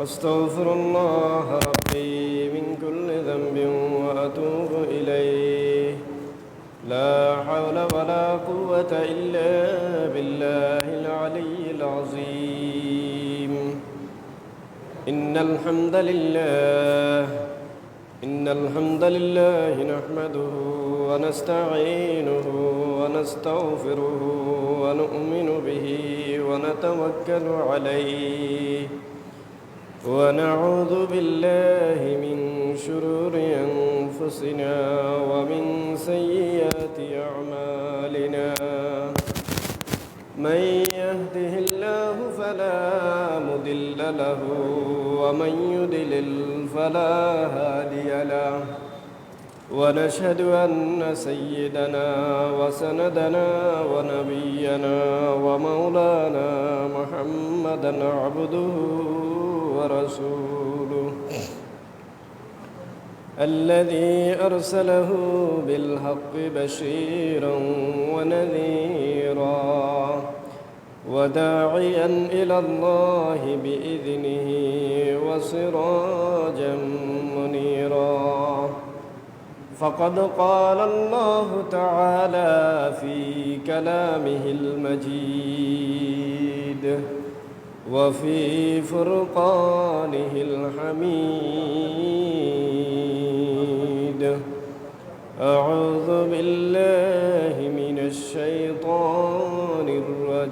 أستغفر الله ربي من كل ذنب وأتوب إليه. لا حول ولا قوة إلا بالله العلي العظيم. إن الحمد لله نحمده ونستعينه ونستغفره ونؤمن به ونتوكل عليه ونعوذ بالله من شرور أنفسنا ومن سيئات أعمالنا. من يهده الله فلا مضل له ومن يضلل فلا هادي له. ونشهد أن سيدنا وسندنا ونبينا ومولانا محمدا عبده ورسوله الذي أرسله بالحق بشيرا ونذيرا وداعيا إلى الله بإذنه وسراجا منيرا. فقد قال الله تعالى في كلامه المجيد وفي فرقانه الحميد. أعوذ بالله من الشيطان الرجيم.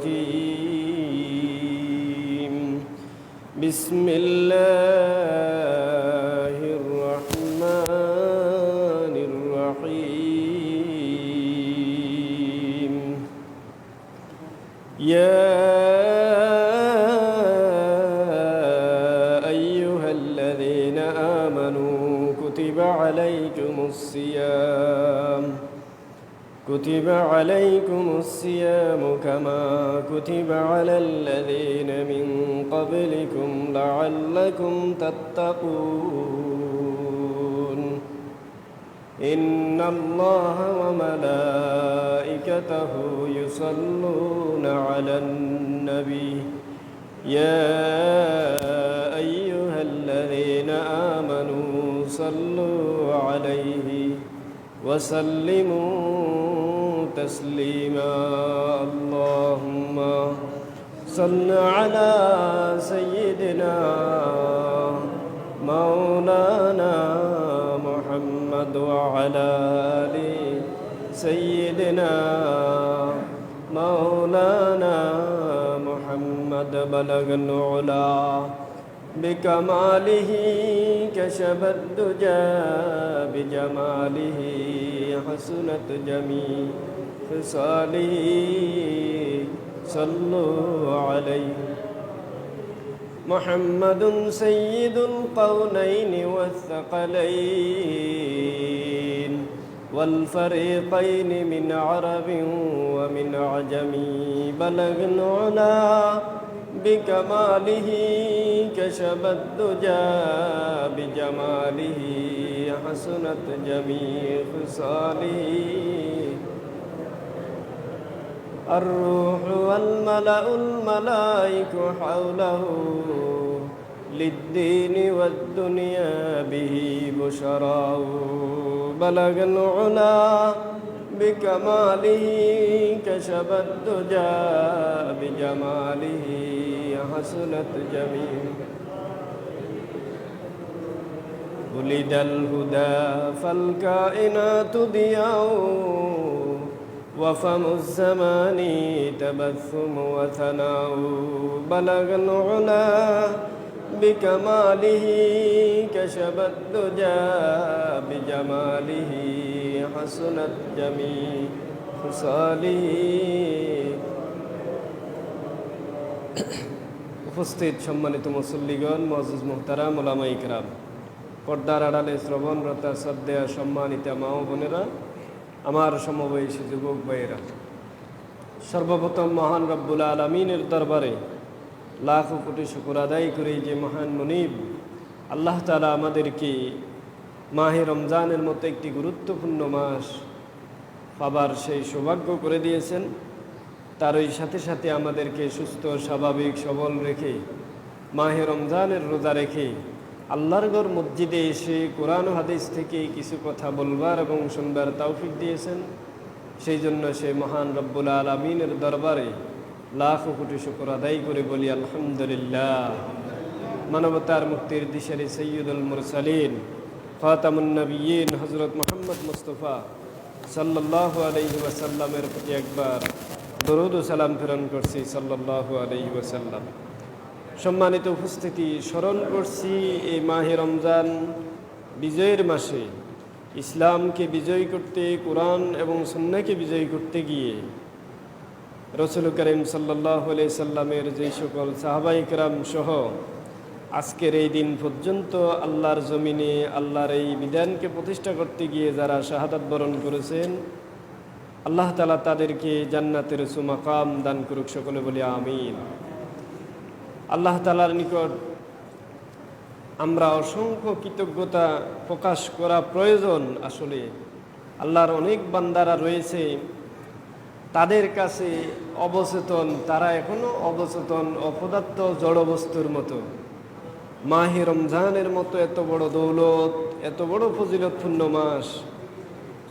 بسم الله الرحمن الرحيم. يا أيها الذين آمنوا كتب عليكم الصيام كما كتب على الذين من قبلكم لعلكم تتقون. إن الله وملائكته يصلون على النبي يا أيها الذين آمنوا صلوا عليه وسلموا تسليما. اللهم صل على سيدنا مولانا محمد وعلى آل سيدنا مولانا محمد. بلغ العلا بكماله كشف الدجى بجماله حسنت جميع خصاله. صلوا عليه. محمد سيد القولين والثقلين والفريقين من عرب ومن عجم. بلغ العلا بكماله كشف الدجى بجماله حسنت جميع خصاله. الروح والملأ الملائك حوله للدين والدنيا به بشراه. بلغ العلا بكماله كشف الدجى بجماله حسنت جميع. ولد الهدى فالكائنات ضياء وفم الزمان تبثم وثناء. بلغ العلا بكماله كشف الدجى بجماله حسنت جميع خصاله. উপস্থিত সম্মানিত মুসল্লিগণ, মুআজ্জিজ মুহতারাম, উলামা ইকরাম, পর্দার আড়ালে শ্রবণরত শ্রদ্ধেয় সম্মানিত মা ও বোনেরা, আমার সমবয়সী যুবক ভাইয়েরা, সর্বপ্রথম মহান রব্বুল আলামিনের দরবারে লাখো কোটি শুকর আদায় করি যে মহান মুনিব আল্লাহ তাআলা আমাদেরকে মাহে রমজানের মতো একটি গুরুত্বপূর্ণ মাস পাবার সেই সৌভাগ্য করে দিয়েছেন। তারই সাথে সাথে আমাদেরকে সুস্থ, স্বাভাবিক, সবল রেখে মাহে রমজানের রোজা রেখে আল্লাহর ঘর মসজিদে এসে কোরআন ও হাদিস থেকে কিছু কথা বলবার এবং শুনবার তৌফিক দিয়েছেন। সেই জন্য সে মহান রব্বুল আলামিনের দরবারে লাখো কোটি শুকর আদায় করে বলি আলহামদুলিল্লাহ। মানবতার মুক্তির দিশারি সৈয়দুল মুরসালিন খাতামুন নবিয়্যিন হযরত মুহাম্মদ মুস্তাফা সাল্লাল্লাহু আলাইহি ওয়াসাল্লামের প্রতি একবার দরুদ ও সালাম প্রেরণ করছি সাল্লাল্লাহু আলাইহি ওয়াসাল্লাম। সম্মানিত উপস্থিতি, স্মরণ করছি এই মাহে রমজান বিজয়ের মাসে ইসলামকে বিজয়ী করতে, কোরআন এবং সুন্নাহকে বিজয়ী করতে গিয়ে রাসূল করিম সাল্লাল্লাহু আলাইহি সাল্লামের যেই সকল সাহাবায়ে কেরাম সহ আজকের এই দিন পর্যন্ত আল্লাহর জমিনে আল্লাহর এই বিধানকে প্রতিষ্ঠা করতে গিয়ে যারা শাহাদাত বরণ করেছেন, আল্লাহ তাআলা তাদেরকে জান্নাতের সুমাকাম দান করুক, সকলে বলি আমিন। আল্লাহ তাআলার নিকট আমরা অসংখ্য কৃতজ্ঞতা প্রকাশ করা প্রয়োজন। আসলে আল্লাহর অনেক বান্দারা রয়েছে, তাদের কাছে অবচেতন, তারা এখনো অবচেতন, অপদার্থ জড়বস্তুর মতো। মাহে রমজানের মতো এত বড় দৌলত, এত বড় ফজিলতপূর্ণ মাস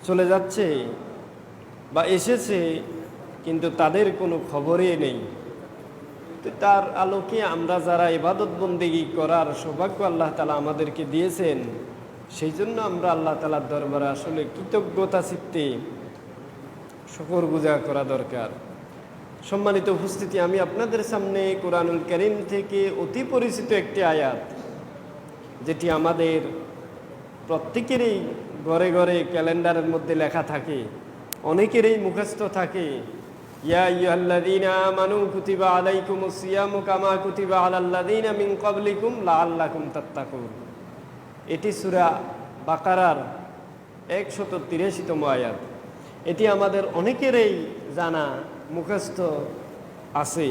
চলে যাচ্ছে বা এসেছে, কিন্তু তাদের কোনো খবরই নেই। তো তার আলোকে আমরা যারা ইবাদত বন্দেগী করার সৌভাগ্য আল্লাহ তাআলা আমাদেরকে দিয়েছেন, সেই জন্য আমরা আল্লাহ তাআলার দরবারে আসলে কৃতজ্ঞতা চিত্তে শুকরগুজার করা দরকার। সম্মানিত উপস্থিতি, আমি আপনাদের সামনে কোরআনুল কারীম থেকে অতি পরিচিত একটি আয়াত, যেটি আমাদের প্রত্যেকেরই ঘরে ঘরে ক্যালেন্ডারের মধ্যে লেখা থাকে, অনেকেরই মুখস্থ থাকে। ইয়া আইয়ুহাল্লাযীনা আমানু কুতিবা আলাইকুমুস সিয়ামু কামা কুতিবা আলাল্লাযীনা মিন ক্বাবলিকুম লাআল্লাকুম তাত্তাকুন। এটি সূরা বাকারার 183তম আয়াত। এটি আমাদের অনেকেরই জানা, মুখস্থ আছে,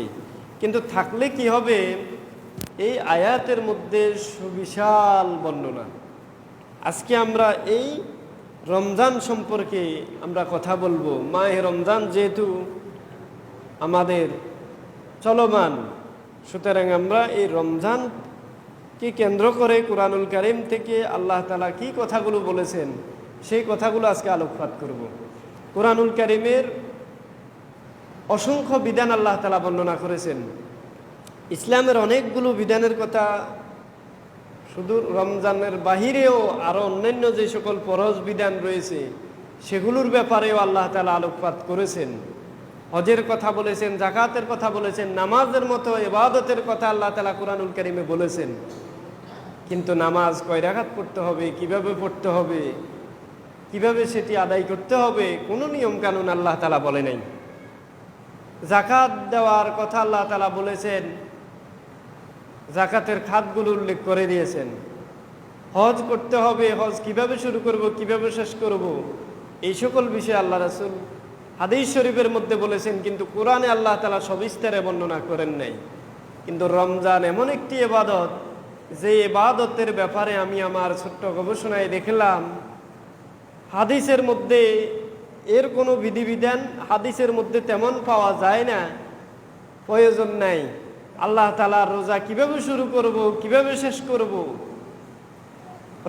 কিন্তু থাকলে কি হবে, এই আয়াতের মধ্যে সুবিশাল বর্ণনা। আজকে আমরা এই রমজান সম্পর্কে আমরা কথা বলবো। মাহে রমজান যেহেতু আমাদের চলমান, সুতরাং আমরা এই রমজানকে কেন্দ্র করে কোরআনুল কারীম থেকে আল্লাহ তাআলা কি কথাগুলো বলেছেন, সেই কথাগুলো আজকে আলোকপাত করব। কোরআনুল কারীমের অসংখ্য বিধান আল্লাহ তাআলা বর্ণনা করেছেন। ইসলামের অনেকগুলো বিধানের কথা, শুধু রমজানের বাহিরেও আরও অন্যান্য যে সকল ফরজ বিধান রয়েছে সেগুলোর ব্যাপারেও আল্লাহ তাআলা আলোকপাত করেছেন। হজের কথা বলেছেন, যাকাতের কথা বলেছেন, নামাজের মতো ইবাদতের কথা আল্লাহ তাআলা কোরআনুল কারীমে বলেছেন। কিন্তু নামাজ কয় রাকাত পড়তে হবে, কিভাবে পড়তে হবে, কিভাবে সেটি আদায় করতে হবে, কোনো নিয়ম কানুন আল্লাহ তাআলা বলে নাই। যাকাত দেওয়ার কথা আল্লাহ তাআলা বলেছেন, যাকাতের খাতগুলো উল্লেখ করে দিয়েছেন। হজ করতে হবে, হজ কিভাবে শুরু করব, কিভাবে শেষ করব, এই সকল বিষয়ে আল্লাহ রাসূল হাদিস শরীফের মধ্যে বলেছেন, কিন্তু কোরআনে আল্লাহ তাআলা সবিস্তারে বর্ণনা করেন নাই। কিন্তু রমজান এমন একটি ইবাদত, যে ইবাদতের ব্যাপারে আমি আমার ছোট্ট গবেষণায় দেখলাম হাদিসের মধ্যে এর কোনো বিধিবিধান হাদিসের মধ্যে তেমন পাওয়া যায় না, প্রয়োজন নাই। আল্লাহ তাআলার রোজা কিভাবে শুরু করব, কিভাবে শেষ করব,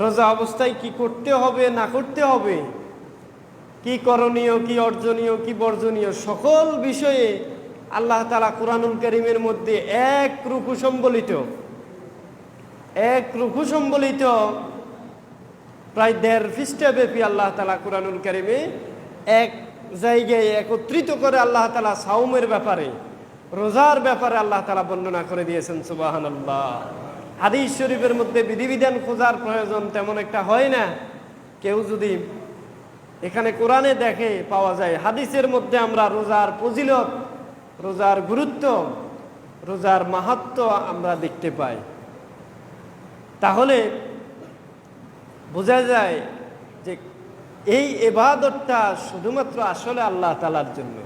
রোজা অবস্থায় কি করতে হবে না করতে হবে, কি করণীয়, কি অর্জনীয়, কি বর্জনীয়, সকল বিষয়ে আল্লাহ তাআলা কোরআনুল কারীমের মধ্যে এক রুকু সম্বলিত প্রায় 1.5 পৃষ্ঠা ব্যাপী আল্লাহ তাআলা কোরআনুল কারীমে এক জায়গায় একত্রিত করে আল্লাহ তাআলা সাওমের ব্যাপারে, রোজার ব্যাপারে আল্লাহ তাআলা বর্ণনা করে দিয়েছেন। সুবহানাল্লাহ। হাদিস শরীফের মধ্যে বিধিবিধান খোঁজার প্রয়োজন তেমন একটা হয় না। কেউ যদি এখানে কোরআনে দেখে পাওয়া যায়, হাদিসের মধ্যে আমরা রোজার ফজিলত, রোজার গুরুত্ব, রোজার মাহাত্ম্য আমরা দেখতে পাই। তাহলে বোঝা যায় যে এই ইবাদতটা শুধুমাত্র আসলে আল্লাহ তাআলার জন্য।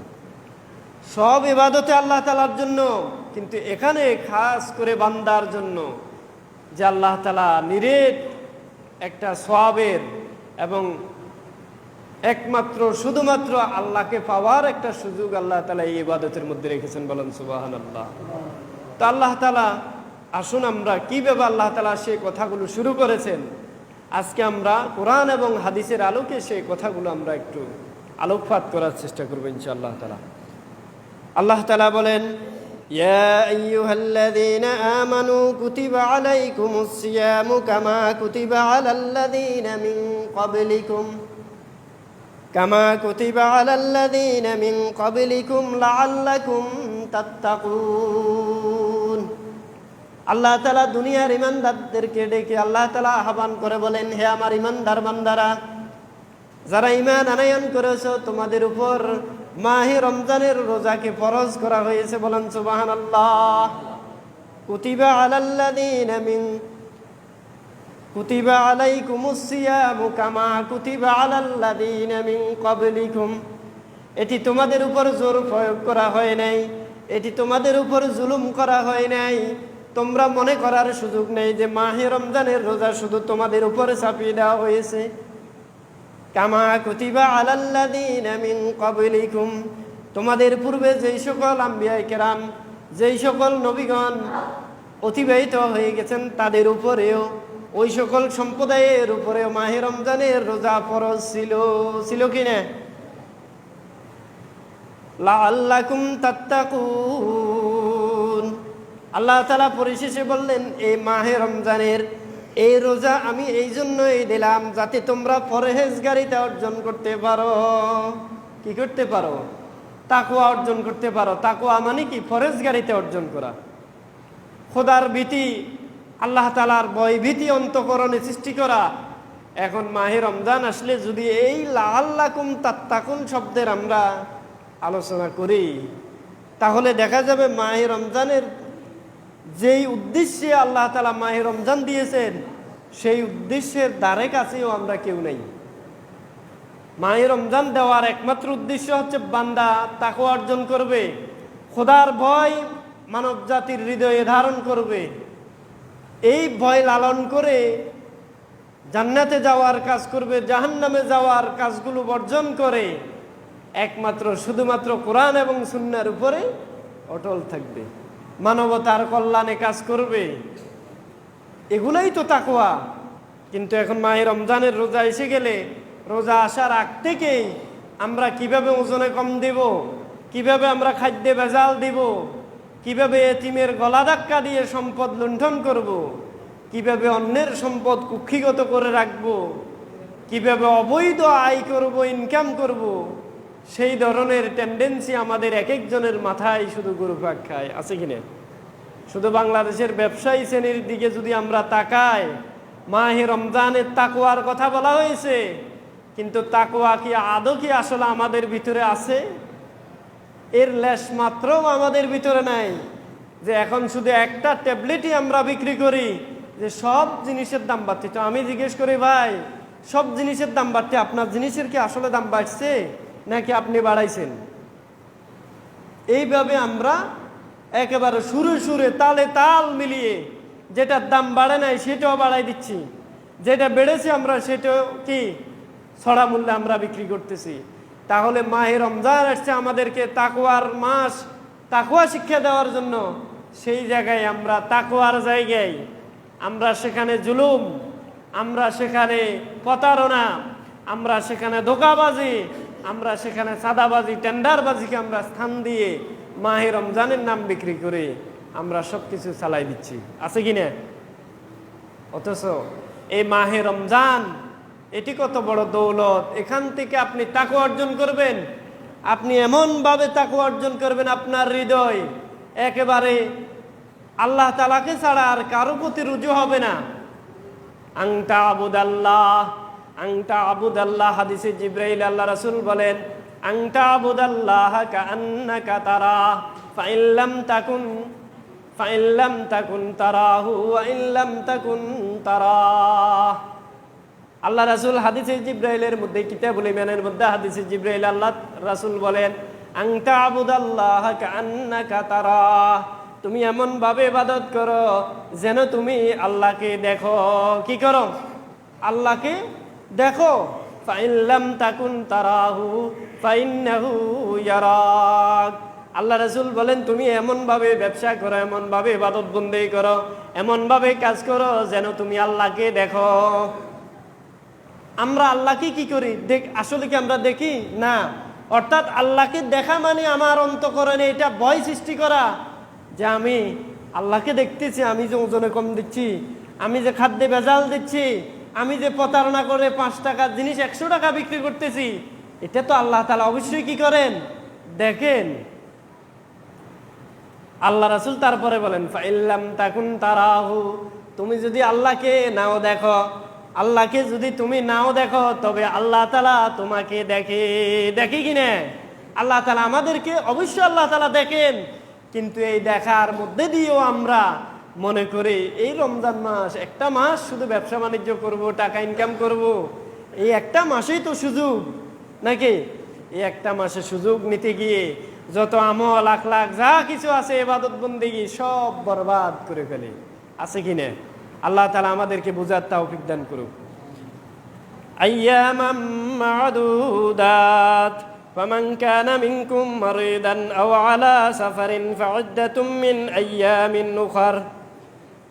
সব ইবাদতে আল্লাহ তাআলার জন্য, কিন্তু এখানে খাস করে বান্দার জন্য, যে আল্লাহ তাআলা নিরেট একটা সওয়াবের এবং একমাত্র শুধুমাত্র আল্লাহকে পাওয়ার একটা সুযোগ আল্লাহ তাআলা এই ইবাদতের মধ্যে রেখেছেন। বলেন সুবহানাল্লাহ। তো আল্লাহ তাআলা আসুন আমরা কিভাবে আল্লাহ তাআলা সেই কথাগুলো শুরু করেছেন, আজকে আমরা কোরআন এবং হাদিসের আলোকে সেই কথাগুলো আমরা একটু আলোকপাত করার চেষ্টা করব ইনশাআল্লাহ তাআলা। আল্লাহ তাআলা বলেন, ইয়া আইয়ুহাল্লাযীনা আমানু কুতিবা আলাইকুমুস সিয়ামু কামা কুতিবা আলাল্লাযীনা মিন ক্বাবলিকুম লাআল্লাকুম তাত্তাকুন। আল্লাহ তাআলা দুনিয়ার ঈমানদারদেরকে ডেকে আল্লাহ তাআলা আহ্বান করে বলেন, হে আমার ঈমানদার বান্দারা, যারা ঈমান আনয়ন করেছো, তোমাদের উপর মাহে রমজানের রোজাকে ফরজ করা হয়েছে। বলেন সুবহানাল্লাহ। কুতিবা আলাইকুমুস সিয়ামু কামা কুতিবা আলাল্লাযীনা মিন ক্বাবলিকুম। এটি তোমাদের উপর জোর প্রয়োগ করা হয় নাই, এটি তোমাদের উপর জুলুম করা হয় নাই। তোমরা মনে করার সুযোগ নেই যে মাহে রমজানের রোজা শুধু তোমাদের উপরে চাপিয়ে দেওয়া হয়েছে। কামা কুতিবা আলাল্লাযীনা মিন ক্বাবলিকুম, তোমাদের পূর্বে যেই সকল আম্বিয়ায়ে কেরাম, যেই সকল নবীগণ অতিবাহিত হয়ে গেছেন, তাদের উপরেও, ওই সকল সম্প্রদায়ের উপরেও মাহে রমজানের রোজা ফরজ ছিল কিনা? লাআল্লাকুম তাত্তাকুন। আল্লাহ তাআলা পরিশেষে বললেন, এই মাহে রমজানের এই রোজা আমি এই জন্যই দিলাম যাতে তোমরা পরহেজগারিতা অর্জন করতে পারো। কি করতে পারো? তাকওয়া অর্জন করতে পারো। তাকওয়া মানে কি? পরহেজগারিতা অর্জন করা, খোদার ভীতি, আল্লাহ তাআলার ভয় ভীতি অন্তঃকরণে সৃষ্টি করা। এখন মাহে রমজান আসলে যদি এই লাআল্লাকুম তাত্তাকুন শব্দের আমরা আলোচনা করি, তাহলে দেখা যাবে মাহে রমজানের যেই উদ্দেশ্যে আল্লাহ তাআলা মাহে রমজান দিয়েছেন, সেই উদ্দেশ্যের দ্বারে কাছেও আমরা কেউ নেই। মাহে রমজান দেওয়ার একমাত্র উদ্দেশ্য হচ্ছে বান্দা তাকওয়া অর্জন করবে, খোদার ভয় মানব জাতির হৃদয়ে ধারণ করবে। এই ভয় লালন করে জান্নাতে যাওয়ার কাজ করবে, জাহান্নামে যাওয়ার কাজগুলো বর্জন করে একমাত্র শুধুমাত্র কোরআন এবং সুন্নাহর উপরে অটল থাকবে, মানবতার কল্যাণে কাজ করবে। এগুলাই তো তাকওয়া। কিন্তু এখন মাহে রমজানের রোজা এসে গেলে, রোজা আসার আগ থেকেই আমরা কিভাবে ওজনে কম দেব, কিভাবে আমরা খাদ্যে ভেজাল দিব, কিভাবে এতিমের গলা ধাক্কা দিয়ে সম্পদ লুণ্ঠন করব, কিভাবে অন্যের সম্পদ কুক্ষিগত করে রাখব, কিভাবে অবৈধ আয় করব, ইনকাম করব, সেই ধরনের টেন্ডেন্সি আমাদের এক একজনের মাথায় শুধু ঘুরপাক খায়। আছে কিনা? শুধু বাংলাদেশের ব্যবসায়ী শ্রেণীর দিকে যদি আমরা তাকাই, মাহে রমজানের তাকওয়ার কথা বলা হয়েছে, কিন্তু তাকওয়া কি আদৌ কি আসলে আমাদের ভিতরে আছে? এর লেশ মাত্রও আমাদের ভিতরে নাই। যে এখন শুধু একটা ট্যাবলেটই আমরা বিক্রি করি, যে সব জিনিসের দাম বাড়ছে। তো আমি জিজ্ঞেস করি, ভাই সব জিনিসের দাম বাড়ছে, আপনার জিনিসের কি আসলে দাম বাড়ছে নাকি আপনি বাড়াইছেন? এইভাবে আমরা একেবারে সুরে সুরে তালে তাল মিলিয়ে যেটার দাম বাড়ে নাই সেটাও বাড়াই দিচ্ছি, যেটা বেড়েছে আমরা সেটাও কি ছড়া মূল্যে আমরা বিক্রি করতেছি। তাহলে মাহে রমজান আসছে আমাদেরকে তাকওয়ার মাস, তাকওয়া শিক্ষা দেওয়ার জন্য। সেই জায়গায় আমরা তাকওয়ার জায়গায় আমরা সেখানে জুলুম, আমরা সেখানে প্রতারণা, আমরা সেখানে ধোঁকাবাজি, আমরা সেখানে সাদাবাজি, টেন্ডারবাজিকে আমরা স্থান দিয়ে মাহে রমজানের নাম বিক্রি করে আমরা সব কিছু চালাই দিচ্ছি। আছে কি না? অথচ এই মাহে রমজান এটি কত বড় দৌলত। এখান থেকে আপনি তাকওয়া অর্জন করবেন, আপনি এমনভাবে তাকওয়া অর্জন করবেন আপনার হৃদয় একেবারে আল্লাহ তাআলাকে ছাড়া আর কারো প্রতি রুজু হবে না। আনতা আবুদাল্লাহ, হাদিসে জিবরাইল আল্লাহ রাসূল বলেন, আনতা আবুদাল্লাহ কাআন্নাকা তারা ফাইল্লাম তাকুন তারাহু ওয়া ইল্লাম তাকুন তারাহ। আল্লাহ রাসূল হাদিসে জিবরাইলের মধ্যে, কিতাবুল ঈমানের মধ্যে হাদিসে জিবরাইল আল্লাহ রাসূল বলেন, আনতা আবুদাল্লাহ কাআন্নাকা তারা, তুমি এমন ভাবে ইবাদত করো যেন তুমি আল্লাহকে দেখো। কি করো? আল্লাহকে দেখো। ফাইল্লাম তাকুন তারাহু ফাইন্নাহু ইয়ারাক, আল্লাহ রাসূল বলেন তুমি এমনভাবে ব্যবসা করো, এমনভাবে ইবাদত বন্দেগী করো, এমনভাবে কাজ করো যেন তুমি আল্লাহকে দেখো। আমরা আল্লাহকে কি করি? আসলে কি আমরা দেখি না? অর্থাৎ আল্লাহকে দেখা মানে আমার অন্তঃকরণে এটা ভয় সৃষ্টি করা যে আমি আল্লাহকে দেখতেছি, আমি যে ওজনে কম দিচ্ছি, আমি যে খাদ্যে ভেজাল দিচ্ছি, আমি যে প্রতারণা করে 5 টাকার জিনিস 100 টাকা বিক্রি করতেছি, এটা তো আল্লাহ তাআলা অবশ্যই কি করেন? দেখেন। আল্লাহ রাসূল তারপরে বলেন ফাইল্লাম তাকুন তারাহু, তুমি যদি আল্লাহকে নাও দেখো, আল্লাহকে যদি তুমি নাও দেখো তবে আল্লাহ তাআলা তোমাকে দেখে। দেখে কিনা? আল্লাহ তাআলা আমাদেরকে অবশ্যই আল্লাহ তাআলা দেখেন, কিন্তু এই দেখার মধ্যে দিয়েও আমরা মনে করি এই রমজান মাস, একটা মাস শুধু ব্যবসা বাণিজ্য করব, টাকা ইনকাম করব, এই একটা মাসেই তো সুযোগ নাকি? এই একটা মাসে সুযোগ নিতে গিয়ে যত আমল আখলাক যা কিছু আছে ইবাদত বন্দেগী সব বরবাদ করে ফেলে। আছে কিনা? আল্লাহ তাআলা আমাদেরকে বুঝার তৌফিক দান করুক। আইয়ামাম মা'দুদাত ফামান কানা মিনকুম মারিদান আও আলা সাফারিন ফা'iদ্দাতুম মিন আইয়ামিন উখর।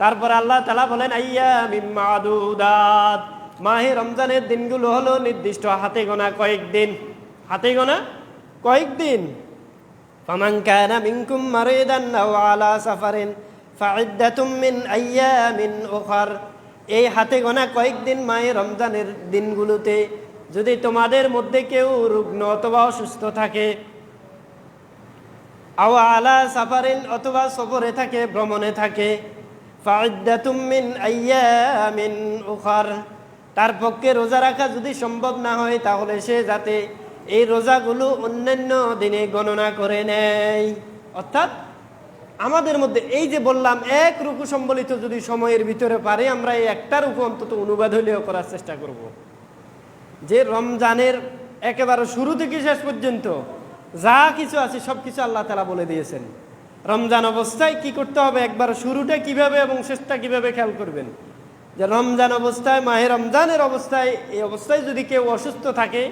তারপর আল্লাহ তাআলা বলেন আইয়ামিম মা'দুদাত, মাহে রমজানের দিনগুলো হলো নির্দিষ্ট হাতে গোনা কয়েকদিন। হাতে গোনা কয়েকদিন। ফামান কানা মিনকুম মারিদান আও আলা সাফারিন ফা'iদ্দাতুম মিন আইয়ামিন উখর। এই হাতে গোনা কয়েকদিন মাহে রমজানের দিনগুলোতে যদি তোমাদের মধ্যে কেউ রুগ্ন অথবা অসুস্থ থাকে, আও আলা সাফারিন অথবা সফরে থাকে, ভ্রমণে থাকে, ফা'iদ্দাতুম মিন আইয়ামিন উখর, তার পক্ষে রোজা রাখা যদি সম্ভব না হয় তাহলে সে যাতে এই রোজাগুলো অন্যান্য দিনে গণনা করে নেয়। অর্থাৎ আমাদের মধ্যে এই যে বললাম এক রুকু সম্বলিত যদি সময়ের ভিতরে পারে আমরা এই একটা রুকু অন্তত অনুবাদ হলেও করার চেষ্টা করব, যে রমজানের একেবারে শুরু থেকে শেষ পর্যন্ত যা কিছু আছে সব কিছু আল্লাহ তাআলা বলে দিয়েছেন। রমজান অবস্থায় কি করতে হবে, একবার শুরুটা কিভাবে এবং শেষটা কিভাবে খেয়াল করবেন। যে রমজান অবস্থায়, মাহে রমজানের অবস্থায়, এই অবস্থায় যদি কেউ অসুস্থ থাকে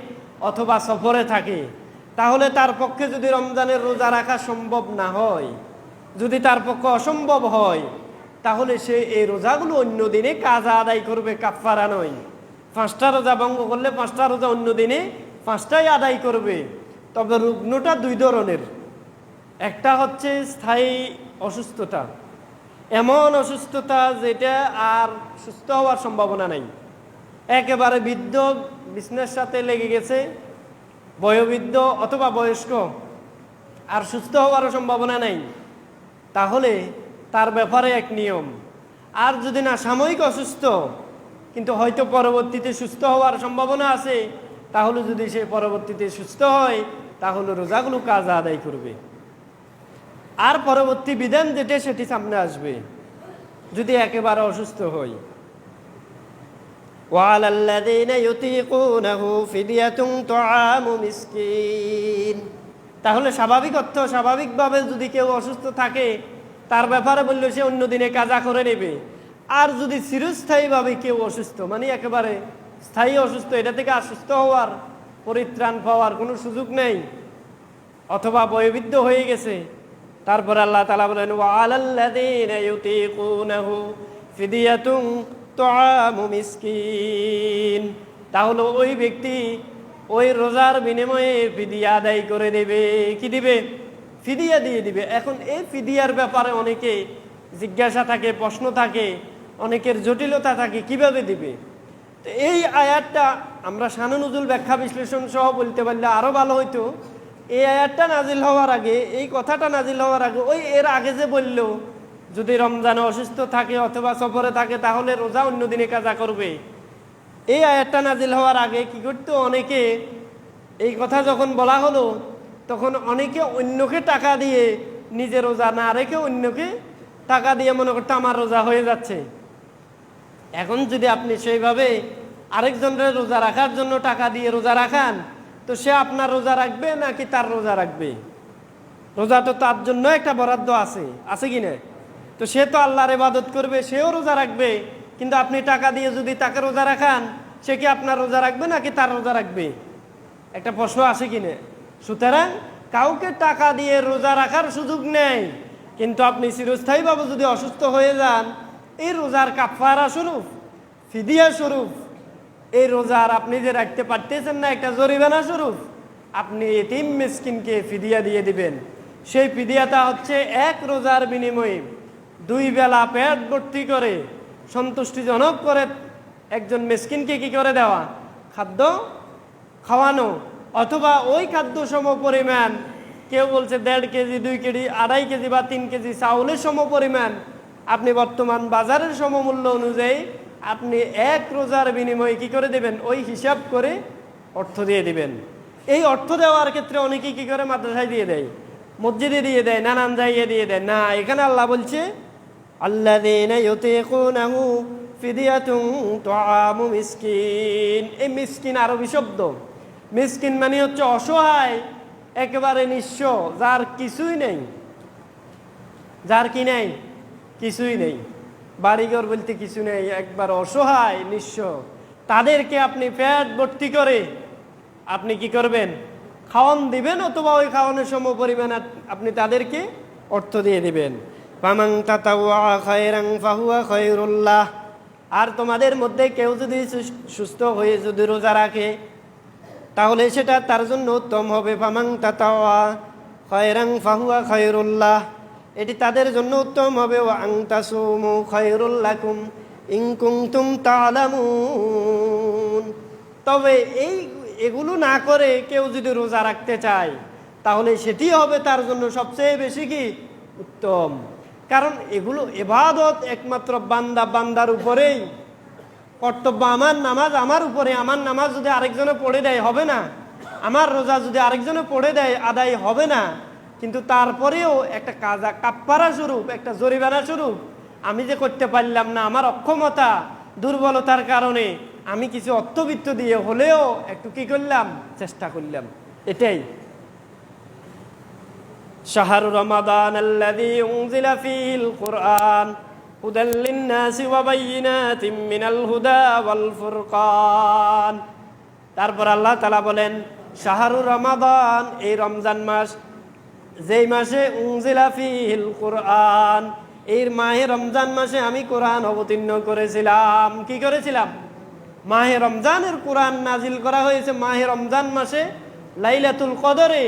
অথবা সফরে থাকে তাহলে তার পক্ষে যদি রমজানের রোজা রাখা সম্ভব না হয়, যদি তার পক্ষে অসম্ভব হয় তাহলে সে এই রোজাগুলো অন্য দিনে কাজা আদায় করবে, কাফারা নয়। 5টা রোজা ভঙ্গ করলে 5টা রোজা অন্য দিনে 5টাই আদায় করবে। তবে রুগ্নটা 2 ধরনের। একটা হচ্ছে স্থায়ী অসুস্থতা, এমন অসুস্থতা যেটা আর সুস্থ হওয়ার সম্ভাবনা নাই, একেবারে বৃদ্ধ, বিছনার সাথে লেগে গেছে, বয়োবৃদ্ধ অথবা বয়স্ক, আর সুস্থ হওয়ারও সম্ভাবনা নাই, তাহলে তার ব্যাপারে এক নিয়ম। আর যদি না সাময়িক অসুস্থ কিন্তু হয়তো পরবর্তীতে সুস্থ হওয়ার সম্ভাবনা আছে, তাহলে যদি সে পরবর্তীতে সুস্থ হয় তাহলে রোজাগুলো কাজা আদায় করবে। আর পরবর্তী বিধান যেটা সেটি সামনে আসবে যদি একেবারে অসুস্থ হয়। ওয়ালাল্লাযীনা ইউতীকুনাহু ফিদিয়াতুন তুআমু মিসকিন। তাহলে স্বাভাবিক অর্থ, স্বাভাবিকভাবে যদি কেউ অসুস্থ থাকে তার ব্যাপারে বললে সে অন্য দিনে কাজা করে নেবে। আর যদি চিরস্থায়ীভাবে কেউ অসুস্থ, মানে একেবারে স্থায়ী অসুস্থ, এটা থেকে আর সুস্থ হওয়ার, পরিত্রাণ পাওয়ার কোনো সুযোগ নেই, অথবা বয়োবৃদ্ধ হয়ে গেছে, তারপর আল্লাহ তাআলা বলেন ওয়ালাল্লাযীনা ইউতীকুনাহু ফিদিয়াতুন তুআমু মিসকিন। তাহলে ওই ব্যক্তি ওই রোজার বিনিময়ে ফিদিয়া আদায় করে দেবে। কি দিবে? ফিদিয়া দিয়ে দিবে। এখন এই ফিদিয়ার ব্যাপারে অনেকে জিজ্ঞাসা থাকে, প্রশ্ন থাকে, অনেকের জটিলতা থাকে, কিভাবে দিবে। তো এই আয়াতটা আমরা শানে নুজুল ব্যাখ্যা বিশ্লেষণ সহ বলতে পারলে আরো ভালো হইতো। এই আয়াতটা নাজিল হওয়ার আগে, এই কথাটা নাজিল হওয়ার আগে, ওই এর আগে যে বলল যদি রমজানে অসুস্থ থাকে অথবা সফরে থাকে তাহলে রোজা অন্য দিনে কাজা করবে, এই আয়াতটা নাজিল হওয়ার আগে কি করতো, অনেকে এই কথা যখন বলা হলো তখন অনেকে অন্যকে টাকা দিয়ে নিজে রোজা না রেখে অন্যকে টাকা দিয়ে মনে করতো আমার রোজা হয়ে যাচ্ছে। এখন যদি আপনি সেইভাবে আরেকজনের রোজা রাখার জন্য টাকা দিয়ে রোজা রাখান, তো সে আপনার রোজা রাখবে নাকি তার রোজা রাখবে? রোজা তো তার জন্য একটা বরাদ্দ আছে, আছে কি না? তো সে তো আল্লাহর ইবাদত করবে, সেও রোজা রাখবে, কিন্তু আপনি টাকা দিয়ে যদি তাকে রোজা রাখান, সে কি আপনার রোজা রাখবে নাকি তার রোজা রাখবে? একটা প্রশ্ন আছে কিনা? সুতরাং কাউকে টাকা দিয়ে রোজা রাখার সুযোগ নেই, কিন্তু আপনি চিরস্থায়ীভাবে যদি অসুস্থ হয়ে যান, এই রোজার কাফারা স্বরূপ, ফিদিয়া স্বরূপ, এই রোজার আপনি যে রাখতে পারতেছেন না, একটা জরিমানা স্বরূপ আপনি এতিম মিসকিনকে ফিদিয়া দিয়ে দিবেন। সেই ফিদিয়াটা হচ্ছে এক রোজার বিনিময়ে 2 বেলা পেট ভর্তি করে সন্তুষ্টিজনক করে একজন মিসকিনকে কি করে দেওয়া, খাদ্য খাওয়ানো, অথবা ওই খাদ্য সম পরিমাণ, কেউ বলছে 1.5 কেজি 2 কেজি 2.5 কেজি বা 3 কেজি চাউলের সম পরিমাণ আপনি বর্তমান বাজারের সমমূল্য অনুযায়ী আপনি এক রোজার বিনিময়ে কি করে দেবেন, ওই হিসাব করে অর্থ দিয়ে দিবেন। এই অর্থ দেওয়ার ক্ষেত্রে অনেকেই কি করে মাদ্রাসায় দিয়ে দেয়, মসজিদে দিয়ে দেয়, নানান জায়গায় দিয়ে দেয়। না, এখানে আল্লাহ বলছে আল্লাযীনা ইউতিকুনাহু ফিদিয়াতুন তুআমু মিসকিন। এই মিসকিন আরবি শব্দ। মিসকিন মানে হচ্ছে অসহায়, একেবারে নিঃস্ব, যার কিছুই নেই, যার কি নেই, কিছুই নেই, বাড়িঘর বলতে কিছু নেই, একবার অসহায় নিঃস্ব, তাদেরকে আপনি পেট ভর্তি করে আপনি কি করবেন, খাওয়ান দিবেন, অথবা ওই খাওয়ানোর সম পরিমাণ আপনি তাদেরকে অর্থ দিয়ে দিবেন। ফামান তাতাওয়া খায়রান ফাহুয়া খায়রুল লাহ। আর তোমাদের মধ্যে কেউ যদি সুস্থ হয়ে যদি রোজা রাখে, তাহলে সেটা তার জন্য উত্তম হবে। ফামান তাতাওয়া খায়রান ফাহুয়া খায়রুল লাহ, এটি তাদের জন্য উত্তম হবে। ওয়া আন তাসুমু খায়রুল লাকুম ইন কুনতুম তা'লামুন। তবে এগুলো না করে কেউ যদি রোজা রাখতে চায়, তাহলে সেটি হবে তার জন্য সবচেয়ে বেশি কি উত্তম। কারণ এগুলো ইবাদত একমাত্র বান্দার উপরেই কর্তব্য। আমার নামাজ আমার উপরে, আমার নামাজ যদি আরেকজনে পড়ে দেয় হবে না, আমার রোজা যদি আরেকজনে পড়ে দেয় আদায় হবে না। কিন্তু তারপরেও একটা কাজা কাফারা স্বরূপ, একটা জরিমানা স্বরূপ আমি যে করতে পারলাম না, আমার অক্ষমতা দুর্বলতার কারণে আমি কিছু অর্থবিত্ত দিয়ে হলেও একটু কি করলাম, চেষ্টা করলাম। এটাই শাহরু রমাদান আল্লাযী উনজিলা ফীহিল কুরআন হুদাল লিন-নাসি ওয়া বায়িনাতিম মিনাল হুদা ওয়াল ফুরকান। তারপর আল্লাহ তাআলা বলেন শাহরু রমাদান, এই রমজান মাস, যেই মাসে উনজিলা ফীহিল কুরআন, এই মাহে রমজান মাসে আমি কোরআন অবতীর্ণ করেছিলাম। কি করেছিলাম? মাহে রমজানের কোরআন নাজিল করা হয়েছে মাহে রমজান মাসে লাইলাতুল কদরে।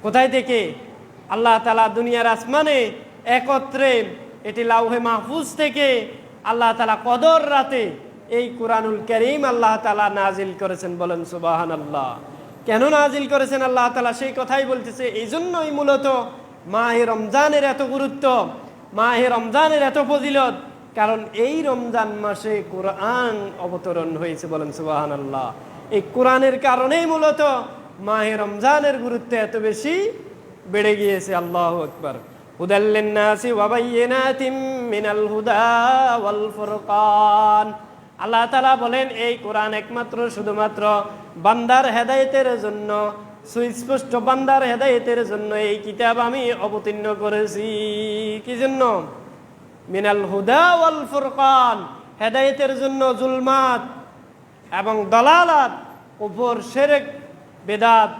কোথায় থেকে? আল্লাহ তাআলা দুনিয়ার আসমানে একত্রে, এটি লাউহে মাহফুজ থেকে আল্লাহ তাআলা কদর রাতে এই কুরআনুল কারীম আল্লাহ তাআলা নাজিল করেছেন। বলেন সুবহানাল্লাহ। কেন নাজিল করেছেন আল্লাহ তাআলা, সেই কথাই বলতেছে। এই জন্যই মূলত মাহে রমজানের এত গুরুত্ব, মাহে রমজানের এত ফজিলত, কারণ এই রমজান মাসে কোরআন অবতরণ হয়েছে। বলেন সুবহানাল্লাহ। এই কোরআনের কারণেই মূলত মাহে রমজানের গুরুত্ব এত বেশি বেড়ে গিয়েছে। আল্লাহু আকবার। হুদাল লিন-নাসি ওয়া বায়িনাতিম মিনাল হুদা ওয়াল ফুরকান। আল্লাহ তাআলা বলেন এই কোরআন একমাত্র শুধুমাত্র বান্দার হেদায়েতের জন্য, সুস্পষ্ট বান্দার হেদায়েতের জন্য এই কিতাব আমি অবতীর্ণ করেছি। কি জন্য? মিনাল হুদা ওয়াল ফুরকান, হেদায়েতের জন্য, জুলমাত এবং দলালাত, কুফর, শিরক, বেদাত,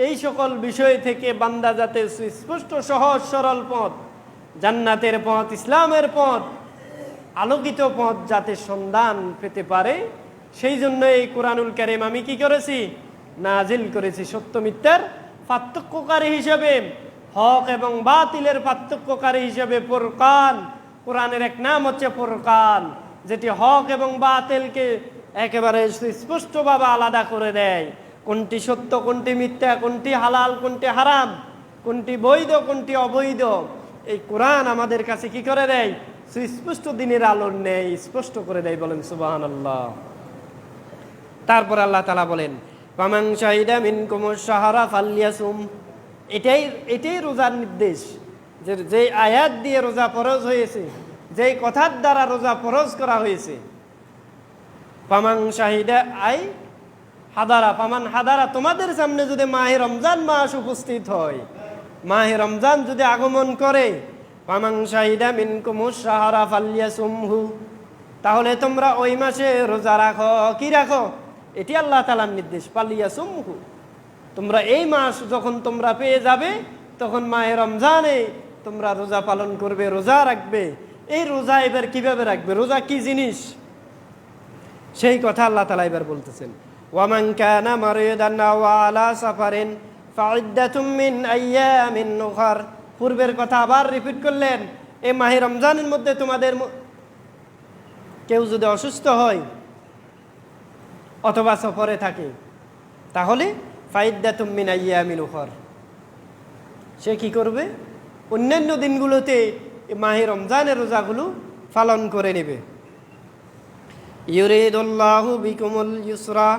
এই সকল বিষয় থেকে বান্দা যাতে সুস্পষ্ট সহজ সরল পথ, জান্নাতের পথ, ইসলামের পথ, আলোকিত পথ যাতে সন্ধান পেতে পারে, সেই জন্য এই কোরআনুল কারীম আমি কি করেছি? নাজিল করেছি। সত্য মিথ্যার পার্থক্যকারী হিসেবে, হক এবং বাতিলের পার্থক্যকারী হিসেবে ফুরকান। কোরআনের এক নাম হচ্ছে ফুরকান, যেটি হক এবং বাতিলকে একেবারে সুস্পষ্টভাবে আলাদা করে দেয়। কোনটি সত্য, কোনটি মিথ্যা, কোনটি হালাল, কোনটি হারাম, কোনটি বৈধ, কোনটি অবৈধ, এই কোরআন আমাদের কাছে কি করে দেয়? সুস্পষ্ট দিনের আলোর নেই, স্পষ্ট করে দেয়। বলেন সুবহানাল্লাহ। তারপর আল্লাহ তাআলা বলেন ফামান শাহিদা মিনকুমুশ শাহরা ফালইয়াসুম। এটাই রোজার নির্দেশ। যে আয়াত দিয়ে রোজা ফরজ হয়েছে, যেই কথার দ্বারা রোজা ফরজ করা হয়েছে। ফামান শাহিদা আই হাদারা, ফামান হাদারা, তোমাদের সামনে যদি মাহে রমজান মাস উপস্থিত হয়, মাহে রমজান যদি আগমন করে, ফামান শাহিদা মিনকুমুশ শাহরা ফালইয়াসুমহু, তাহলে তোমরা ওই মাসে রোজা রাখো। কি রাখো? এটি আল্লাহ তাআলার নির্দেশ। ফালইয়াসুমহু, তোমরা এই মাস যখন তোমরা পেয়ে যাবে তখন মাহে রমজানে তোমরা রোজা পালন করবে, রোজা রাখবে। এই রোজা এবার কিভাবে রাখবে, রোজা কি জিনিস, সেই কথা আল্লাহ তাআলা এবার বলতেছেন। ওয়ামান কানা মারিদান আও আলা সাফারিন ফাইদ্দাতুম মিন আইয়ামিন উখার। পূর্বের কথা আবার রিপিট করলেন। এই মাহে রমজানের মধ্যে তোমাদের কেউ যদি অসুস্থ হয় অথবা সফরে থাকে তাহলে ফাইদ্দাতুম মিন আইয়ামিন উখার, সে কি করবে, অন্যান্য দিনগুলোতে মাহে রমজানের রোজাগুলো পালন করে নেবে। ইউরিদুল্লাহু বিকুমুল ইউসরা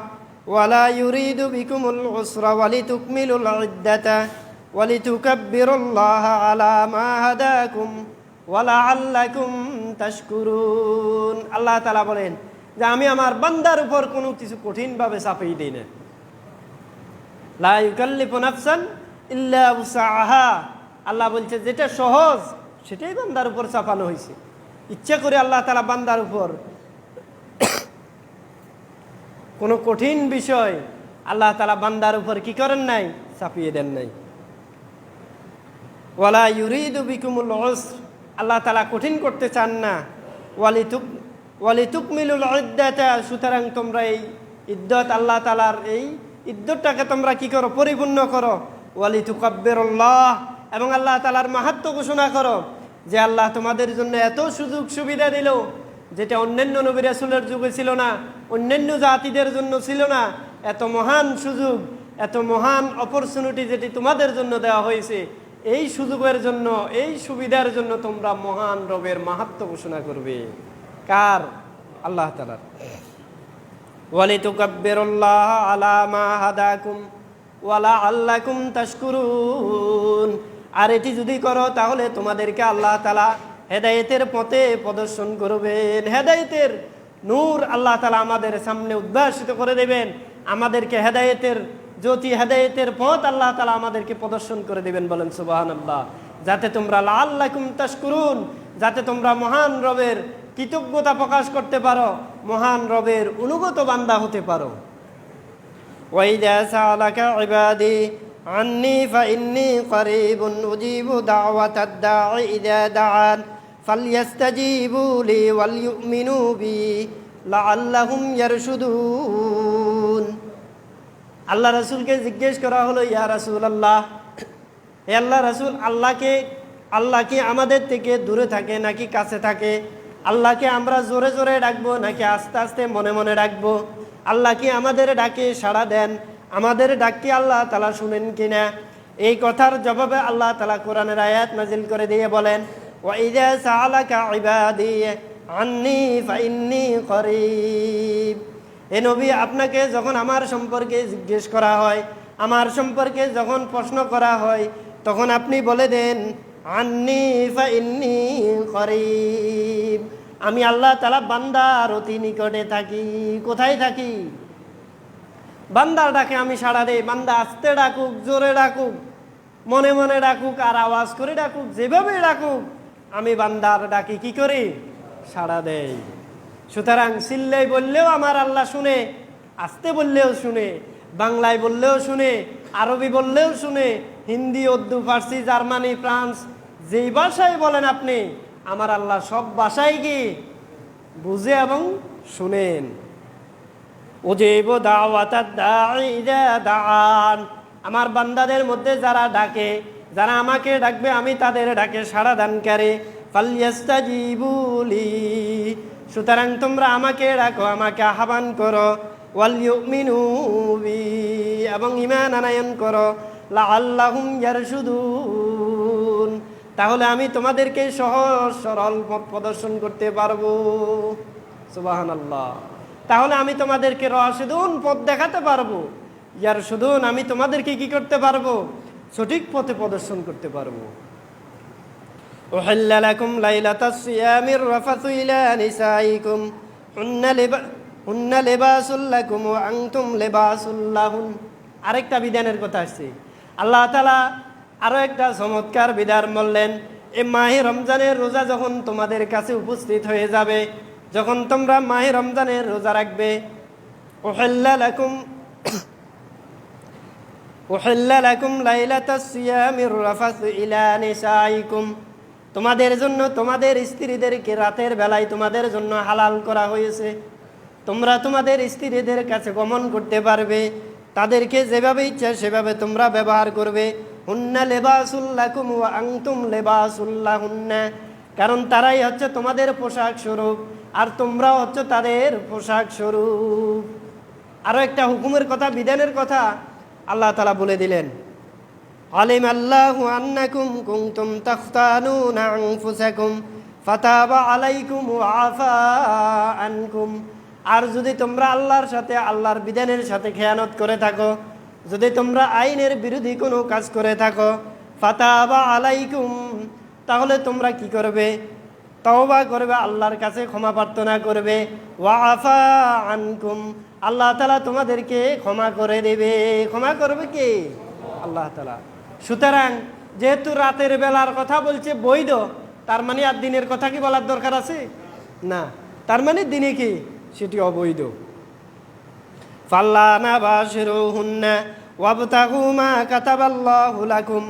ওয়ালা ইউরিদু বিকুমুল উসরা ওয়ালিতুকমিলুল ইদ্দাতা ওয়ালিতুকাব্বিরুল্লাহা আলা মা হাদাকুম ওয়ালাআল্লাকুম তাশকুরুন। আল্লাহ তাআলা বলেন যে আমি আমার বান্দার উপর কোনো কিছু কঠিনভাবে চাপিয়ে দিই না। লা ইউকাল্লিফু নাফসান ইল্লা উসআহা। আল্লাহ বলছে যেটা সহজ সেটাই বান্দার উপর চাপানো হয়েছে। ইচ্ছা করে আল্লাহ তাআলা বান্দার উপর কোনো কঠিন বিষয় আল্লাহ তাআলা বান্দার উপর কি করেন নাই, চাপিয়ে দেন নাই। ওয়ালা ইউরিদু বিকুমুল উসর, আল্লাহ তাআলা কঠিন করতে চান না। ওয়ালিতুকমিলুল ইদ্দাতা, সুতরাং তোমরা এই ইদ্দত আল্লাহ তাআলার এই ইদ্দতটাকে তোমরা কি করো, পরিপূর্ণ করো। ওয়ালিতুকাব্বিরুল্লাহ, এবং আল্লাহ তাআলার মাহাত্ম্য ঘোষণা করো যে আল্লাহ তোমাদের জন্য এত সুযোগ সুবিধা দিল যেটা অন্যান্য নবী রাসূলের যুগে ছিল না, অন্যান্য জাতিদের জন্য ছিল না। এত মহান সুযোগ, এত মহান অপরচুনিটি যেটি তোমাদের জন্য দেওয়া হয়েছে, এই সুযোগের জন্য, এই সুবিধার জন্য তোমরা মহান রবের মাহাত্ম্য ঘোষণা করবে। কার? আল্লাহ তাআলার। ওয়ালিতুকাব্বিরুল্লাহ আলা মা হাদাকুম ওয়ালাআল্লাকুম তাশকুরুন। আর এটি যদি করো তাহলে তোমাদেরকে আল্লাহ তাআলা হেদায়েতের পথে প্রদর্শন করবেন। হেদায়েতের নূর আল্লাহ তাআলা আমাদের সামনে উদ্ভাসিত করে দেবেন, আমাদেরকে হেদায়েতের জ্যোতি, হেদায়েতের পথ আল্লাহ তাআলা আমাদেরকে প্রদর্শন করে দেবেন। বলেন সুবহানাল্লাহ। যাতে তোমরা লাআল্লাকুম তাশকুরুন, যাতে তোমরা মহান রবের কৃতজ্ঞতা প্রকাশ করতে পারো, মহান রবের অনুগত বান্দা হতে পারো। ওয়াইদা সাআলাকা ইবাদি আন্নী ফাইন্নী করিবুন উজিবু দাওয়াতাদ দাঈ ইযা দাআন ফালইস্তাজিবু লি ওয়ালইউমিনু বি লাআল্লাহুম ইয়ারশুদুন। আল্লাহ রাসূলকে জিজ্ঞেস করা হলো, ইয়া রাসূলুল্লাহ, হে আল্লাহ রাসূল, আল্লাহ কি আমাদের থেকে দূরে থাকে নাকি কাছে থাকে? আল্লাহকে আমরা জোরে জোরে ডাকবো নাকি আস্তে আস্তে মনে মনে ডাকবো? আল্লাহ কি আমাদের ডাকে সাড়া দেন? আমাদের ডাক কি আল্লাহ তাআলা শুনেন কিনা? এই কথার জবাবে আল্লাহ তাআলা কোরআনের আয়াত নাজিল করে দিয়ে বলেন, ওয়াইযা সাআলাকা ইবাদি আন্নী ফাইন্নী করিব। হে নবী, আপনাকে যখন আমার সম্পর্কে জিজ্ঞেস করা হয়, আমার সম্পর্কে যখন প্রশ্ন করা হয়, তখন আপনি বলে দেন আন্নী ফাইন্নী করিব, আমি আল্লাহ তাআলা বান্দার অতি নিকটে থাকি। কোথায় থাকি? বান্দার ডাকে আমি সাড়া দেই। বান্দা আস্তে ডাকুক, জোরে ডাকুক, মনে মনে ডাকুক, আর আওয়াজ করে ডাকুক, যেভাবে ডাকুক, আমি বান্দার ডাকি কি করি? সাড়া দেই। সুতরাং চিল্লাই বললেও আমার আল্লাহ শুনে, আস্তে বললেও শুনে, বাংলায় বললেও শুনে, আরবি বললেও শুনে, হিন্দি, উর্দু, ফার্সি, জার্মানি, ফ্রান্স, যেই ভাষায় বলেন আপনি, আমার আল্লাহ সব ভাষায় কি বুঝে এবং শুনেন। উজিবু দাওয়াতাদ দাঈ ইযা দাআন, আমার বান্দাদের মধ্যে যারা ডাকে, যারা আমাকে ডাকবে, আমি তাদের ডাকে সাড়া দানকারী। ফালইস্তাজিবু লি, সুতরাং তোমরা আমাকে ডাকো, আমাকে আহ্বান করো। ওয়াল ইউমিনু বি, এবং ঈমান আনয়ন করো। লাআল্লাহুম ইয়ারশুদুন, তাহলে আমি তোমাদেরকে সহজ সরল পথ প্রদর্শন করতে পারবো। সুবহানাল্লাহ। তাহলে আমি তোমাদেরকে রাশিদুন পথ দেখাতে পারবো। ইয়ারশুদুন, আমি তোমাদেরকে কি করতে পারবো? সঠিক পথে প্রদর্শন করতে পারবো। উহিল্লা লাকুম লাইলাতাস সিয়ামির রাফাতু ইলা নিসাইকুম হুন্না লিবাসুল লাকুম ওয়া আনতুম লিবাসুল লাহুন। আরেকটা বিধানের কথা আসছে। আল্লাহ তাআলা আরো একটা চমৎকার বিধান বললেন, এই মাহে রমজানের রোজা যখন তোমাদের কাছে উপস্থিত হয়ে যাবে, যখন তোমরা মাহে রমজানের রোজা রাখবে, উহিল্লা লাকুম উহিল্লা লাকুম লাইলাতাস সিয়ামির রাফাসু ইলা নিসাইকুম, তোমাদের জন্য তোমাদের স্ত্রীদেরকে রাতের বেলায় তোমাদের জন্য হালাল করা হয়েছে। তোমরা তোমাদের স্ত্রীদের কাছে গমন করতে পারবে, তাদেরকে যেভাবে ইচ্ছা সেভাবে তোমরা ব্যবহার করবে। হুন্না লিবাসুল লাকুম ওয়া আনতুম লিবাসুল লাহুন্না, কারণ তারাই হচ্ছে তোমাদের পোশাক স্বরূপ আর তোমরাও হচ্ছে তাদের পোশাক স্বরূপ। আরও একটা হুকুমের কথা, বিধানের কথা আল্লাহ তাআলা বলে দিলেন, আলিম আল্লাহু আন্নাকুম কুনতুম তাখতানুনা আনফুসাকুম ফাতাবা আলাইকুম ওয়া আফা আনকুম। আর যদি তোমরা আল্লাহর সাথে, আল্লাহর বিধানের সাথে খেয়ানত করে থাকো, যদি তোমরা আইনের বিরোধী কোনো কাজ করে থাকো, ফাতাবা আলাইকুম, তাহলে তোমরা কি করবে? তওবা করবে, আল্লাহর কাছে ক্ষমা প্রার্থনা করবে। ওয়া আফা আনকুম, আল্লাহ তাআলা তোমাদেরকে ক্ষমা করে দেবে। ক্ষমা করবে কে? আল্লাহ তাআলা। সুতরাং যেহেতু রাতের বেলার কথা বলছে বৈধ, তার মানে আর দিনের কথা কি বলার দরকার আছে? না, তার মানে দিনে কি সেটি অবৈধ। ফাল্লানা বাশিরুহুন্না ওয়াবতাগু মা কাতাবাল্লাহু লাকুম,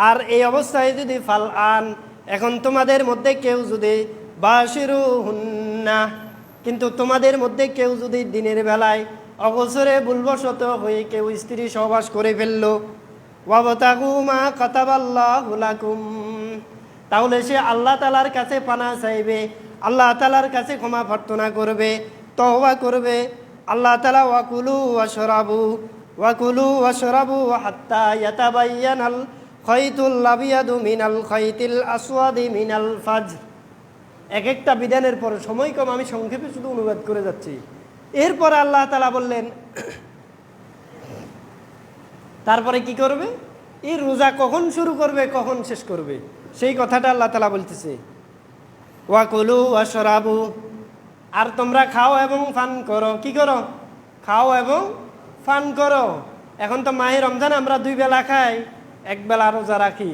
আর এই অবস্থায় যদি ফালআন, এখন তোমাদের মধ্যে কেউ যদি বাশিরুহুন্না, কিন্তু তোমাদের মধ্যে কেউ যদি দিনের বেলায় অবসরে ভুলবশত হয়ে কেউ স্ত্রী সহবাস করে ফেললো, ওয়াবতাগু মা কাতাবাল্লাহু লাকুম, তাহলে সে আল্লাহ তাআলার কাছে পানাহ চাইবে, আল্লাহ তাআলার কাছে ক্ষমা প্রার্থনা করবে, তওবা করবে। আল্লাহ তাআলা ওয়াকুলু ওয়াশরাবু হাত্তা ইয়াতাবায়্যানাল খাইতুল আবিয়াদু মিনাল খাইতিল আসওয়াদি মিনাল ফাজর। এক একটা বিধানের পর সময় কম, আমি সংক্ষেপে শুধু অনুবাদ করে যাচ্ছি। এরপর আল্লাহ তাআলা বললেন, তারপরে কি করবে? এই রোজা কখন শুরু করবে, কখন শেষ করবে, সেই কথাটা আল্লাহ তাআলা বলতেছে। ওয়াকুলু ওয়াশরাবু, আর তোমরা খাও এবং পান করো। কি করো? খাও এবং পান করো। এখন তো মাহে রমজান, আমরা 2 বেলা খাই, 1 বেলা রোজা রাখি,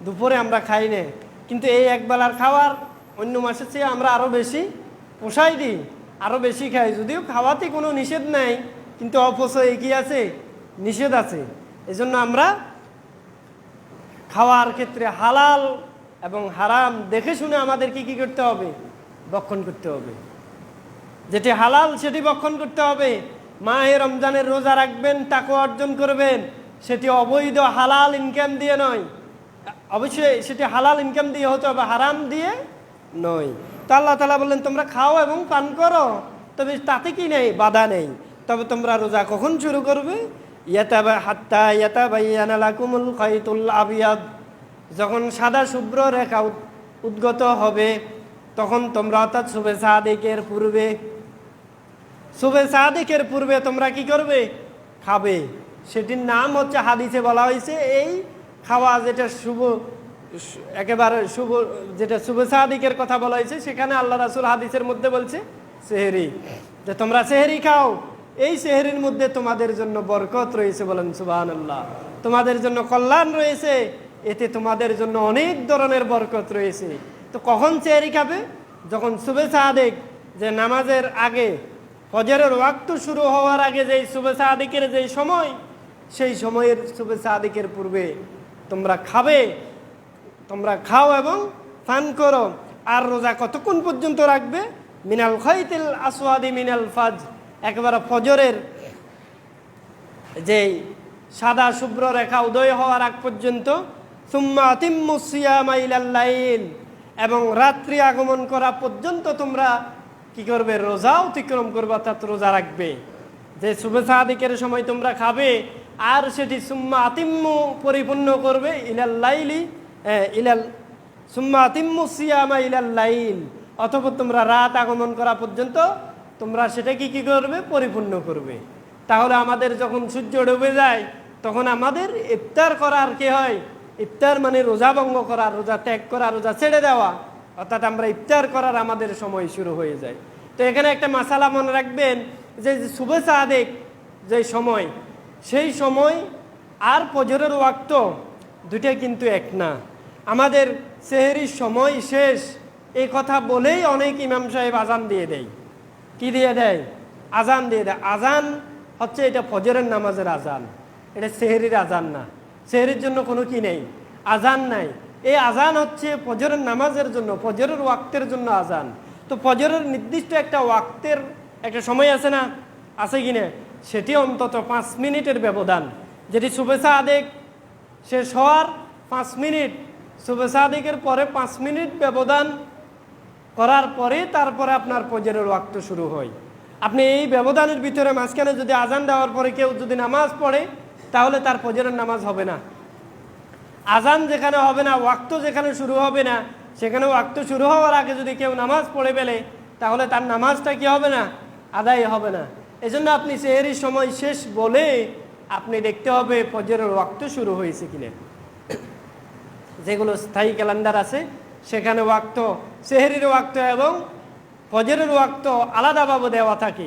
দুপুরে আমরা খাই না। কিন্তু এই 1 বেলার খাওয়ার অন্য মাসের চেয়ে আমরা আরও বেশি পোষাই দিই, আরও বেশি খাই। যদিও খাওয়াতে কোনো নিষেধ নাই, কিন্তু অপচয় কি আছে? নিষেধ আছে। এজন্য আমরা খাওয়ার ক্ষেত্রে হালাল এবং হারাম দেখে শুনে আমাদের কি কি করতে হবে? ভক্ষণ করতে হবে। যেটি হালাল সেটি ভক্ষণ করতে হবে। মাহে রমজানের রোজা রাখবেন, তাকওয়া অর্জন করবেন, সেটি অবৈধ হালাল ইনকাম দিয়ে নয়, অবশ্যই সেটি হালাল ইনকাম দিয়ে হতে হবে, হারাম দিয়ে নয়। তো আল্লাহ তাআলা বললেন তোমরা খাও এবং পান করো, তবে তাতে কি নেই? বাধা নেই। তবে তোমরা রোজা কখন শুরু করবে? হাত্তা ইয়াতাবায়্যানা লাকুমুল খাইতুল আবিয়াদ, যখন সাদা শুভ্র রেখা উদ্গত হবে তখন তোমরা, অর্থাৎ শুবে সাদিকের পূর্বে, শুবে সাদিকের পূর্বে তোমরা কি করবে? খাবে। সেটির নাম হচ্ছে, হাদিসে বলা হয়েছে, এই খাওয়া যেটা শুভ, একেবারে শুভ, যেটা শুবে সাদিকের কথা বলা হয়েছে, সেখানে আল্লাহ রাসূল হাদিসের মধ্যে বলছে সেহরি, যে তোমরা সেহরি খাও, এই সেহরির মধ্যে তোমাদের জন্য বরকত রয়েছে। বলেন সুবহানাল্লাহ। তোমাদের জন্য কল্যাণ রয়েছে, এতে তোমাদের জন্য অনেক ধরনের বরকত রয়েছে। তো কখন সেহরি খাবে? যখন শুবে সাদিক, যে নামাজের আগে, ফজরের ওয়াক্ত শুরু হওয়ার আগে যেই শুবে সাদিকের যেই সময়, সেই সময়ের শুবে সাদিকের পূর্বে তোমরা খাবে। তোমরা খাও এবং পান করো। আর রোজা কতক্ষণ পর্যন্ত রাখবে? মিনাল খাইতিল আসওয়াদি মিনাল ফাজর, একেবারে ফজরের যেই সাদা শুভ্র রেখা উদয় হওয়ার আগ পর্যন্ত। সুম্মা আতিম্মুস সিয়ামা ইলাল লাইল, এবং রাত্রি আগমন করা পর্যন্ত তোমরা কি করবে? রোজা অতিক্রম করবে, অর্থাৎ রোজা রাখবে। যে শুভে সাদিকের সময় তোমরা খাবে, আর সেটি সুম্মা আতিম্মু পরিপূর্ণ করবে ইলাল লাইলি, ইলাল সুম্মা আতিম্মুস সিয়ামা ইলাল লাইল, অথবা তোমরা রাত আগমন করা পর্যন্ত তোমরা সেটা কি করবে? পরিপূর্ণ করবে। তাহলে আমাদের যখন সূর্য ডুবে যায় তখন আমাদের ইফতার করার কি হয়? ইফতার মানে রোজা ভঙ্গ করা, রোজা ত্যাগ করা, রোজা ছেড়ে দেওয়া, অর্থাৎ আমরা ইফতার করার আমাদের সময় শুরু হয়ে যায়। তো এখানে একটা মাসালা মনে রাখবেন, যে শুভে সাদিক যে সময়, সেই সময় আর ফজরের ওয়াক্ত দুইটাই কিন্তু এক না। আমাদের সেহরির সময় শেষ, এই কথা বলেই অনেক ইমাম সাহেব আজান দিয়ে দেয়। কি দিয়ে দেয়? আজান দিয়ে দেয়। আজান হচ্ছে এটা ফজরের নামাজের আজান। এটা সেহরির আজান না, সেহরির জন্য কোনো কি নেই, আজান নাই। এই আজান হচ্ছে ফজরের নামাজের জন্য, ফজরের ওয়াক্তের জন্য আজান। তো ফজরের নির্দিষ্ট একটা ওয়াক্তের একটা সময় আছে না, আছে কি না, সেটি অন্তত 5 মিনিটের ব্যবধান, যেটি সুবে সাদেক শেষ হওয়ার 5 মিনিট, সুবে সাদেকের পরে 5 মিনিট ব্যবধান করার পরে তারপরে আপনার ফজরের ওয়াক্ত শুরু হয়। আপনি এই ব্যবধানের ভিতরে মাঝখানে যদি আজান দেওয়ার পরে কেউ যদি নামাজ পড়ে, তাহলে তার ফজরের নামাজ হবে না। আজান যেখানে হবে না, ওয়াক্ত যেখানে শুরু হবে না, সেখানে ওয়াক্ত শুরু হওয়ার আগে যদি কেউ নামাজ পড়ে ফেলে, তাহলে তার নামাজটা কি হবে না, আদায় হবে না। এজন্য আপনি সেহরির সময় শেষ বলে আপনি দেখতে হবে ফজরের ওয়াক্ত শুরু হয়েছে কিনা। যেগুলো স্থায়ী ক্যালেন্ডার আছে সেখানে ওয়াক্ত, সেহরির ওয়াক্ত এবং ফজরের ওয়াক্ত আলাদাভাবে দেওয়া থাকে।